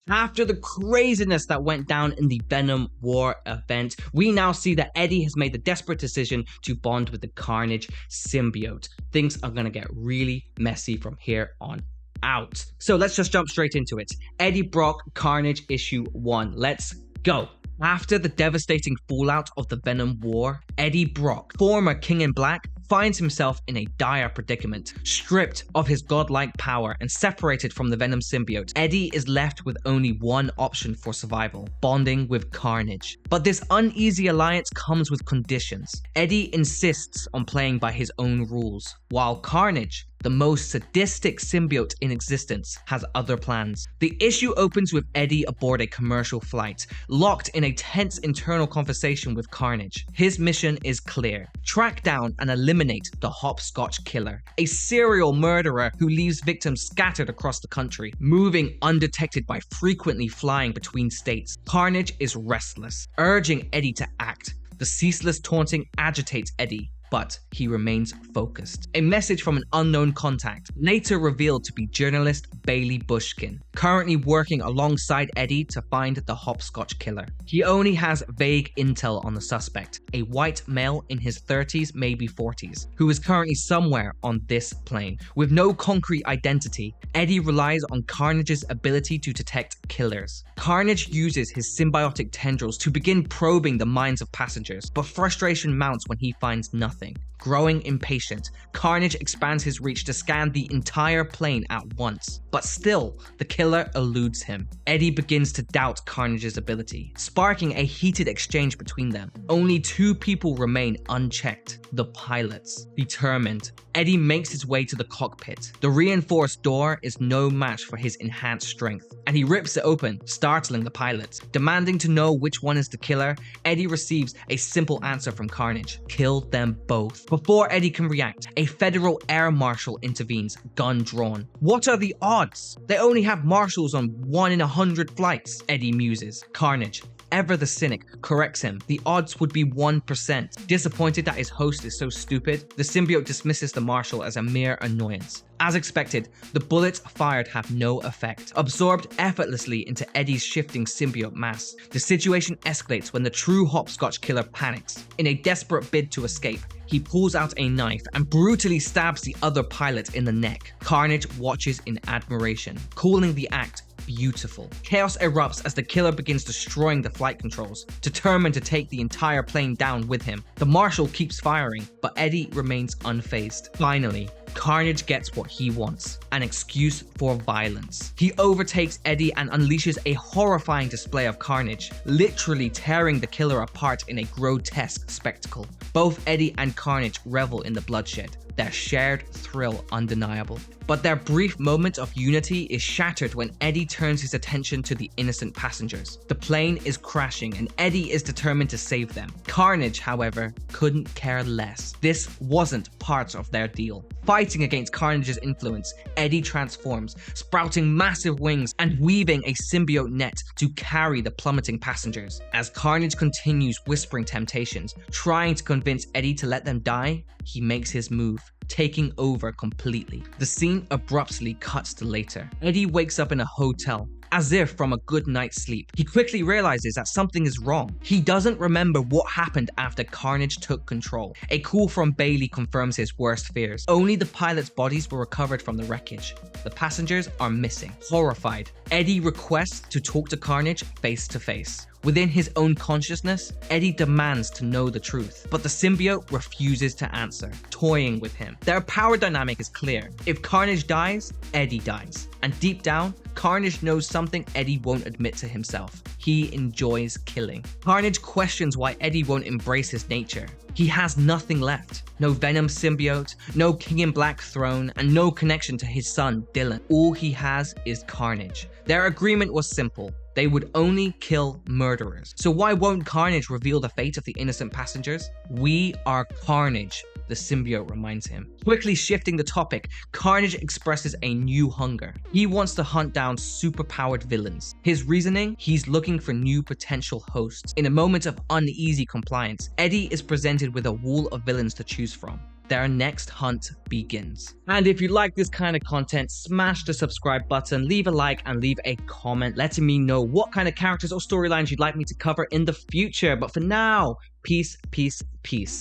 After the craziness that went down in the Venom War event, we now see that Eddie has made the desperate decision to bond with the Carnage symbiote. Things are gonna get really messy from here on out. So let's just jump straight into it. Eddie Brock Carnage issue 1. Let's go. After the devastating fallout of the Venom War, Eddie Brock, former King in Black, finds himself in a dire predicament. Stripped of his godlike power and separated from the Venom symbiote, Eddie is left with only one option for survival: bonding with Carnage. But this uneasy alliance comes with conditions. Eddie insists on playing by his own rules, while Carnage, the most sadistic symbiote in existence, has other plans. The issue opens with Eddie aboard a commercial flight, locked in a tense internal conversation with Carnage. His mission is clear: track down and eliminate the Hopscotch Killer, a serial murderer who leaves victims scattered across the country, moving undetected by frequently flying between states. Carnage is restless, urging Eddie to act. The ceaseless taunting agitates Eddie, but he remains focused. A message from an unknown contact, later revealed to be journalist Bailey Bushkin, currently working alongside Eddie to find the Hopscotch Killer. He only has vague intel on the suspect, a white male in his 30s, maybe 40s, who is currently somewhere on this plane. With no concrete identity, Eddie relies on Carnage's ability to detect killers. Carnage uses his symbiotic tendrils to begin probing the minds of passengers, but frustration mounts when he finds nothing. Growing impatient, Carnage expands his reach to scan the entire plane at once, but still, the killer eludes him. Eddie begins to doubt Carnage's ability, sparking a heated exchange between them. Only 2 people remain unchecked: the pilots. Determined, Eddie makes his way to the cockpit. The reinforced door is no match for his enhanced strength, and he rips it open, startling the pilots. Demanding to know which one is the killer, Eddie receives a simple answer from Carnage: kill them both. Before Eddie can react, a federal air marshal intervenes, gun drawn. What are the odds? They only have marshals on 1 in 100 flights, Eddie muses. Carnage, ever the cynic, corrects him. The odds would be 1%. Disappointed that his host is so stupid, the symbiote dismisses the marshal as a mere annoyance. As expected, the bullets fired have no effect, absorbed effortlessly into Eddie's shifting symbiote mass. The situation escalates when the true Hopscotch Killer panics. In a desperate bid to escape, he pulls out a knife and brutally stabs the other pilot in the neck. Carnage watches in admiration, calling the act beautiful. Chaos erupts as the killer begins destroying the flight controls, determined to take the entire plane down with him. The marshal keeps firing, but Eddie remains unfazed. Finally, Carnage gets what he wants: an excuse for violence. He overtakes Eddie and unleashes a horrifying display of carnage, literally tearing the killer apart in a grotesque spectacle. Both Eddie and Carnage revel in the bloodshed, their shared thrill undeniable. But their brief moment of unity is shattered when Eddie turns his attention to the innocent passengers. The plane is crashing and Eddie is determined to save them. Carnage, however, couldn't care less. This wasn't part of their deal. Fighting against Carnage's influence, Eddie transforms, sprouting massive wings and weaving a symbiote net to carry the plummeting passengers. As Carnage continues whispering temptations, trying to convince Eddie to let them die, he makes his move, taking over completely. The scene abruptly cuts to later. Eddie wakes up in a hotel, as if from a good night's sleep. He quickly realizes that something is wrong. He doesn't remember what happened after Carnage took control. A call from Bailey confirms his worst fears. Only the pilots' bodies were recovered from the wreckage. The passengers are missing. Horrified, Eddie requests to talk to Carnage face to face. Within his own consciousness, Eddie demands to know the truth, but the symbiote refuses to answer, toying with him. Their power dynamic is clear. If Carnage dies, Eddie dies. And deep down, Carnage knows something Eddie won't admit to himself. He enjoys killing. Carnage questions why Eddie won't embrace his nature. He has nothing left. No Venom symbiote, no King in Black throne, and no connection to his son, Dylan. All he has is Carnage. Their agreement was simple. They would only kill murderers. So why won't Carnage reveal the fate of the innocent passengers? We are Carnage, the symbiote reminds him. Quickly shifting the topic, Carnage expresses a new hunger. He wants to hunt down superpowered villains. His reasoning? He's looking for new potential hosts. In a moment of uneasy compliance, Eddie is presented with a wall of villains to choose from. their next hunt begins. And if you like this kind of content, smash the subscribe button, leave a like, and leave a comment letting me know what kind of characters or storylines you'd like me to cover in the future. But for now, peace, peace, peace.